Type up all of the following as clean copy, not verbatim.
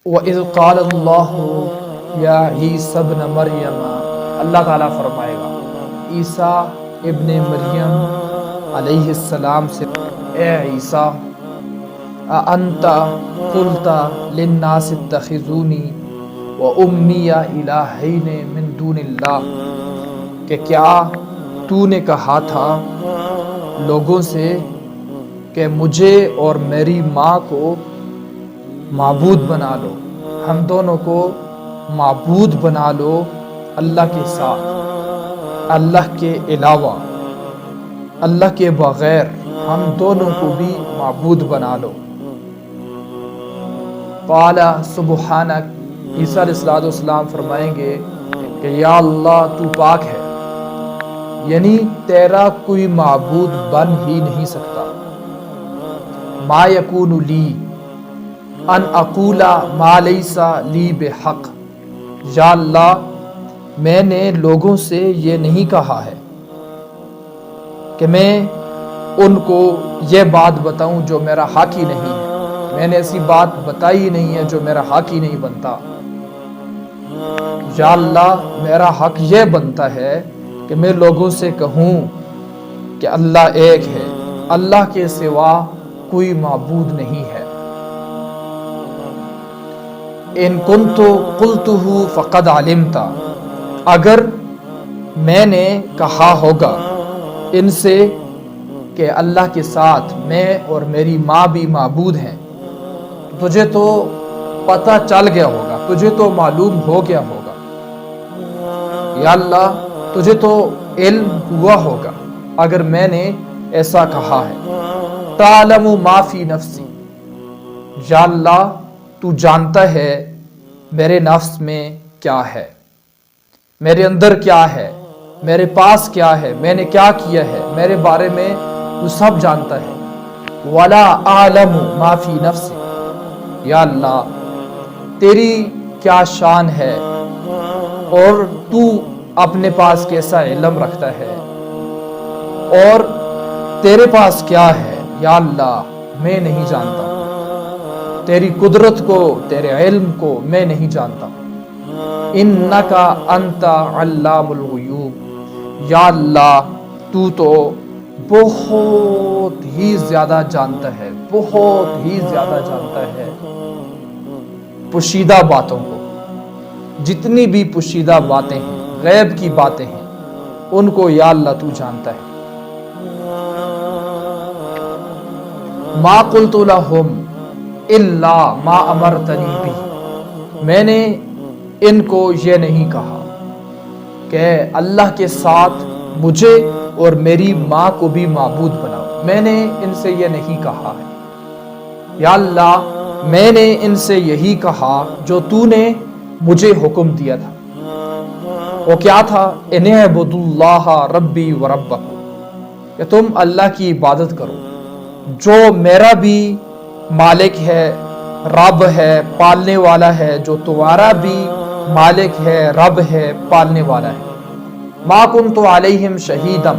وَإِذْ قَالَ اللَّهُ يَا عِيسَى ابْنَ مَرْيَمَ، اللہ تعالیٰ فرمائے گا عیسیٰ ابن مریم علیہ السلام سے، اے عیسیٰ اَأَنْتَ قُلْتَ لِلنَّاسِ اتَّخِذُونِي وَأُمِّيَ إِلَٰهَيْنِ مِن دُونِ اللَّهِ، کہ کیا تو نے کہا تھا لوگوں سے کہ مجھے اور میری ماں کو معبود بنا لو، ہم دونوں کو معبود بنا لو اللہ کے ساتھ، اللہ کے علاوہ، اللہ کے بغیر ہم دونوں کو بھی معبود بنا لو۔ قال سبحانک، عیسیٰ علیہ السلام فرمائیں گے کہ یا اللہ تو پاک ہے، یعنی تیرا کوئی معبود بن ہی نہیں سکتا۔ ما یکون لی ان اقول ما لیس لی بحق، یا اللہ میں نے لوگوں سے یہ نہیں کہا ہے کہ میں ان کو یہ بات بتاؤں جو میرا حق ہی نہیں ہے، میں نے ایسی بات بتائی نہیں ہے جو میرا حق ہی نہیں بنتا۔ یا اللہ میرا حق یہ بنتا ہے کہ میں لوگوں سے کہوں کہ اللہ ایک ہے، اللہ کے سوا کوئی معبود نہیں ہے۔ ان کنت قلتہ فقد علمت، اگر میں نے کہا ہوگا ان سے کہ اللہ کے ساتھ میں اور میری ماں بھی معبود ہیں، تو تجھے تو پتہ چل گیا ہوگا، تجھے تو معلوم ہو گیا ہوگا، یا اللہ تجھے تو علم ہوا ہوگا اگر میں نے ایسا کہا ہے۔ تعلم ما فی نفسی، یا اللہ تو جانتا ہے میرے نفس میں کیا ہے، میرے اندر کیا ہے، میرے پاس کیا ہے، میں نے کیا کیا ہے، میرے بارے میں تو سب جانتا ہے۔ ولا اعلم ما فی نفسی، یا اللہ تیری کیا شان ہے اور تو اپنے پاس کیسا علم رکھتا ہے، اور تیرے پاس کیا ہے یا اللہ میں نہیں جانتا، تیری قدرت کو، تیرے علم کو میں نہیں جانتا۔ انکا انت علام الغیوب، یا اللہ تو تو بہت ہی زیادہ جانتا ہے، بہت ہی زیادہ جانتا ہے پوشیدہ باتوں کو، جتنی بھی پوشیدہ باتیں ہیں، غیب کی باتیں ہیں، ان کو یا اللہ تو جانتا ہے۔ ما قلت لہم الا ما امرتنی بہ، میں نے ان کو یہ نہیں کہا کہ اللہ کے ساتھ مجھے اور میری ماں کو بھی معبود بناؤ، میں نے ان سے یہ نہیں کہا ہے۔ یا اللہ میں نے ان سے یہی کہا جو تو نے مجھے حکم دیا تھا، وہ کیا تھا؟ ان اعبدوا اللہ ربی و ربکم، کہ تم اللہ کی عبادت کرو جو میرا بھی مالک ہے، رب ہے، پالنے والا ہے، جو تمہارا بھی مالک ہے، رب ہے، پالنے والا ہے۔ ما کنت علیہم شہیدا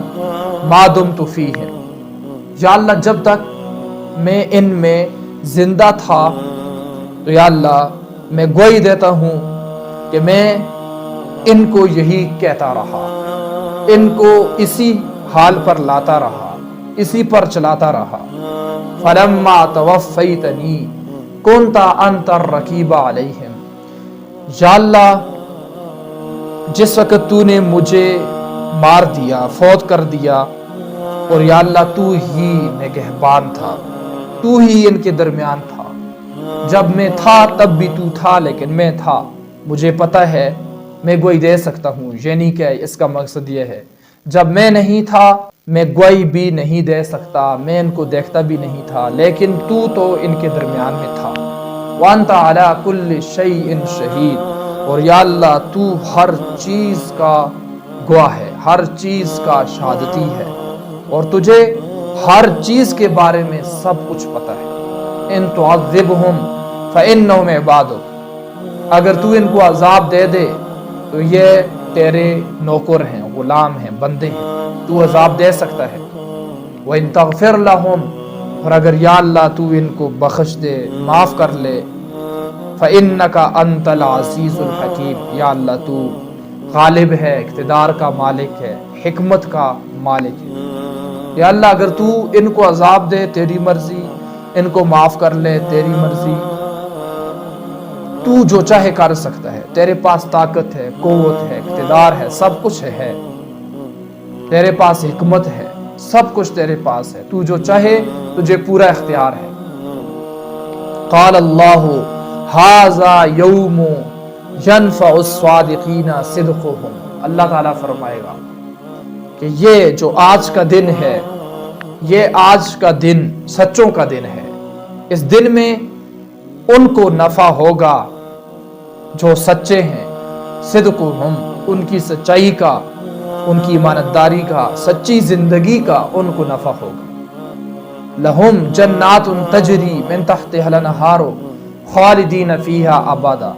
ما دمت فیہم، یا اللہ جب تک میں ان میں زندہ تھا تو یا اللہ میں گواہی دیتا ہوں کہ میں ان کو یہی کہتا رہا، ان کو اسی حال پر لاتا رہا، اسی پر چلاتا رہا۔ فلما توفیتنی کنت انت الرقیب علیہم، یا اللہ جس وقت تو نے مجھے مار دیا، فوت کر دیا، اور یا اللہ تو ہی نگہبان تھا، تو ہی ان کے درمیان تھا، جب میں تھا تب بھی تو تھا، لیکن میں تھا، مجھے پتہ ہے، میں گواہی دے سکتا ہوں، یہ نہیں کہ اس کا مقصد یہ ہے جب میں نہیں تھا میں گواہی بھی نہیں دے سکتا، میں ان کو دیکھتا بھی نہیں تھا، لیکن تو ان کے درمیان میں تھا۔ وانت علی کل شیء شہید، اور یا اللہ تو ہر چیز کا گواہ ہے، ہر چیز کا شہادتی ہے، اور تجھے ہر چیز کے بارے میں سب کچھ پتہ ہے۔ ان تعذبہم فانہم عبادک، اگر تو ان کو عذاب دے دے تو یہ تیرے نوکر ہیں، غلام ہیں، بندے ہیں، تو عذاب دے سکتا ہے۔ وَإِن تَغْفِرْ لَهُمْ، اور اگر یا اللہ تو ان کو بخش دے، معاف کر لے، فإنک انت العزیز الحکیم، یا اللہ تو غالب ہے، اقتدار کا مالک ہے، حکمت کا مالک ہے۔ یا اللہ اگر تو ان کو عذاب دے تیری مرضی، ان کو معاف کر لے تیری مرضی، تو جو چاہے کر سکتا ہے، تیرے پاس طاقت ہے، قوت ہے، اقتدار ہے، سب کچھ ہے، تیرے پاس حکمت ہے، سب کچھ تیرے پاس ہے، تو جو چاہے تجھے پورا اختیار ہے۔ قال اللہ ھذا یوم ینفع الصادقین صدقهم، اللہ تعالیٰ فرمائے گا کہ یہ جو آج کا دن ہے، یہ آج کا دن سچوں کا دن ہے، اس دن میں ان کو نفع ہوگا جو سچے ہیں، صدقهم، ان کی سچائی کا، ان کی ایمانداری کا، سچی زندگی کا ان کو نفع ہوگا۔ لہم جنات تجری من تحتها الانہار خالدین فیہا ابدا،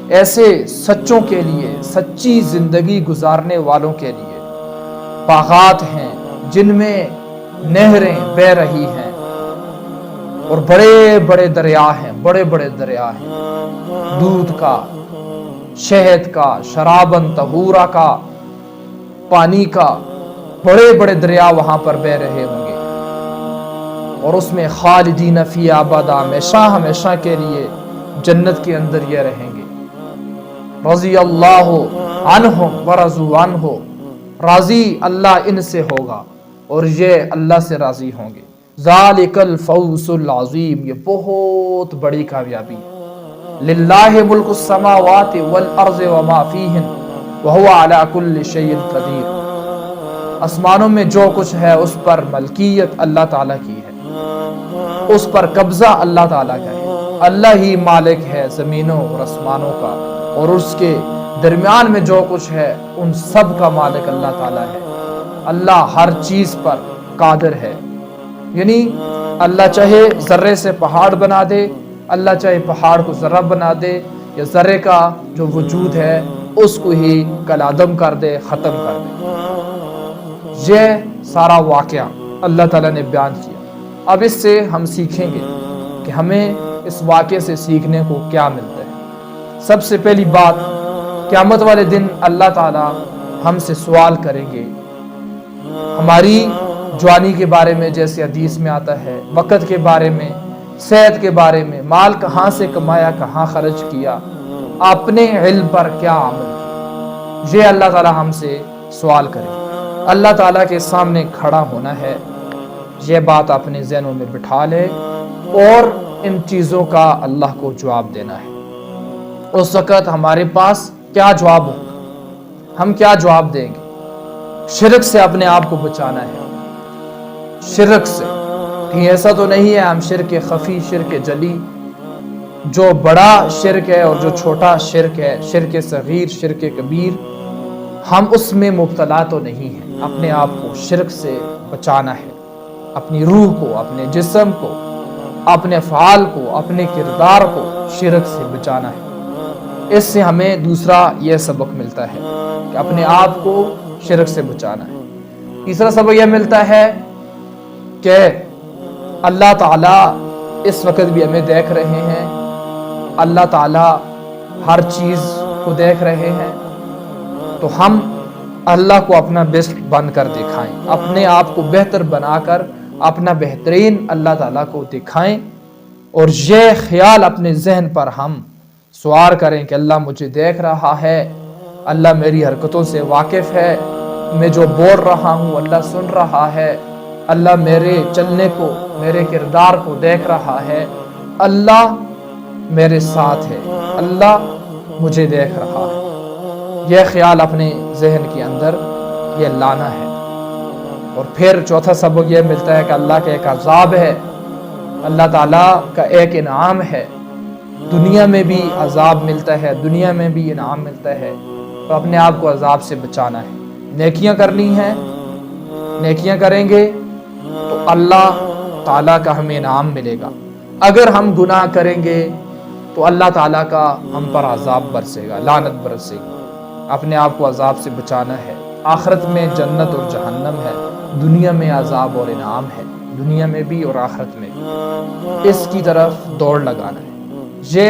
ایسے سچوں کے لیے، سچی زندگی گزارنے والوں کے لیے باغات ہیں جن میں نہریں بہ رہی ہیں، اور بڑے بڑے دریا ہیں، بڑے بڑے دریا ہیں، دودھ کا، شہد کا، شرابن طہورا کا، پانی کا، بڑے بڑے دریا وہاں پر بہ رہے ہوں گے، اور اس میں خالدین فی ابدا، ہمیشہ ہمیشہ کے لیے جنت کے اندر یہ رہیں گے۔ رضی اللہ عنہم ورضوا عنہ، راضی اللہ ان سے ہوگا اور یہ اللہ سے راضی ہوں گے۔ ذالک الفوز العظیم، یہ بہت بڑی کامیابی ہے۔ للہ ملک السماوات والارض وما فیہن وہو علی کل شیء قدیر، آسمانوں میں جو کچھ ہے اس پر ملکیت اللہ تعالیٰ کی ہے، اس پر قبضہ اللہ تعالیٰ کا ہے، اللہ ہی مالک ہے زمینوں اور آسمانوں کا، اور اس کے درمیان میں جو کچھ ہے ان سب کا مالک اللہ تعالیٰ ہے۔ اللہ ہر چیز پر قادر ہے، یعنی اللہ چاہے ذرے سے پہاڑ بنا دے، اللہ چاہے پہاڑ کو ذرہ بنا دے، یا ذرے کا جو وجود ہے اس کو ہی کالعدم کر دے، ختم کر دے۔ یہ سارا واقعہ اللہ تعالیٰ نے بیان کیا۔ اب اس سے ہم سیکھیں گے کہ ہمیں اس واقعے سے سیکھنے کو کیا ملتا ہے۔ سب سے پہلی بات، قیامت والے دن اللہ تعالیٰ ہم سے سوال کریں گے ہماری جوانی کے بارے میں، جیسے حدیث میں آتا ہے، وقت کے بارے میں، صحت کے بارے میں، مال کہاں سے کمایا، کہاں خرچ کیا، اپنے علم پر کیا عمل کیا، یہ اللہ تعالیٰ ہم سے سوال کرے۔ اللہ تعالیٰ کے سامنے کھڑا ہونا ہے، یہ بات اپنے ذہنوں میں بٹھا لے، اور ان چیزوں کا اللہ کو جواب دینا ہے۔ اس وقت ہمارے پاس کیا جواب ہوگا، ہم کیا جواب دیں گے؟ شرک سے اپنے آپ کو بچانا ہے، شرک سے۔ کہیں ایسا تو نہیں ہے ہم شرک خفی، شرک جلی، جو بڑا شرک ہے اور جو چھوٹا شرک ہے، شرک صغیر، شرک کبیر، ہم اس میں مبتلا تو نہیں ہیں۔ اپنے آپ کو شرک سے بچانا ہے، اپنی روح کو، اپنے جسم کو، اپنے افعال کو، اپنے کردار کو شرک سے بچانا ہے۔ اس سے ہمیں دوسرا یہ سبق ملتا ہے کہ اپنے آپ کو شرک سے بچانا ہے۔ تیسرا سبق یہ ملتا ہے کہ اللہ تعالیٰ اس وقت بھی ہمیں دیکھ رہے ہیں، اللہ تعالیٰ ہر چیز کو دیکھ رہے ہیں، تو ہم اللہ کو اپنا بیسٹ بن کر دکھائیں، اپنے آپ کو بہتر بنا کر اپنا بہترین اللہ تعالیٰ کو دکھائیں، اور یہ خیال اپنے ذہن پر ہم سوار کریں کہ اللہ مجھے دیکھ رہا ہے، اللہ میری حرکتوں سے واقف ہے، میں جو بول رہا ہوں اللہ سن رہا ہے، اللہ میرے چلنے کو، میرے کردار کو دیکھ رہا ہے، اللہ میرے ساتھ ہے، اللہ مجھے دیکھ رہا ہے۔ یہ خیال اپنے ذہن کے اندر یہ لانا ہے۔ اور پھر چوتھا سبق یہ ملتا ہے کہ اللہ کا ایک عذاب ہے، اللہ تعالیٰ کا ایک انعام ہے، دنیا میں بھی عذاب ملتا ہے، دنیا میں بھی انعام ملتا ہے، تو اپنے آپ کو عذاب سے بچانا ہے۔ نیکیاں کرنی ہیں، نیکیاں کریں گے تو اللہ تعالیٰ کا ہمیں انعام ملے گا۔ اگر ہم گناہ کریں گے تو اللہ تعالیٰ کا ہم پر عذاب برسے گا، لعنت برسے گی۔ اپنے آپ کو عذاب سے بچانا ہے۔ آخرت میں جنت اور جہنم ہے، دنیا میں عذاب اور انعام ہے، دنیا میں بھی اور آخرت میں بھی۔ اس کی طرف دوڑ لگانا ہے۔ یہ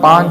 5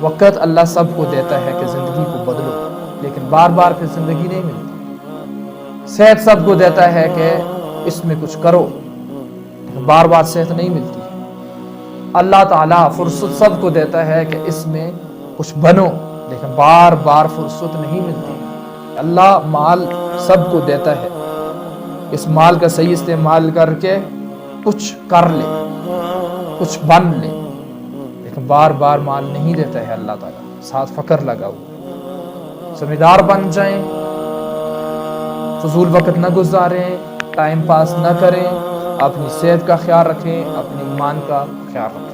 وقت اللہ سب کو دیتا ہے کہ زندگی کو بدلو، لیکن بار بار پھر زندگی نہیں ملتی۔ صحت سب کو دیتا ہے کہ اس میں کچھ کرو، لیکن بار بار صحت نہیں ملتی ہے۔ اللہ تعالیٰ فرصت سب کو دیتا ہے کہ اس میں کچھ بنو، لیکن بار بار فرصت نہیں ملتی ہے۔ اللہ مال سب کو دیتا ہے، اس مال کا صحیح استعمال کر کے کچھ کر لے، کچھ بن لے، لیکن بار بار مال نہیں دیتا ہے اللہ تعالیٰ، ساتھ فقر لگاؤ۔ سمجھدار بن جائیں، فضول وقت نہ گزاریں، ٹائم پاس نہ کریں، اپنی صحت کا خیال رکھیں، اپنے ایمان کا خیال رکھیں۔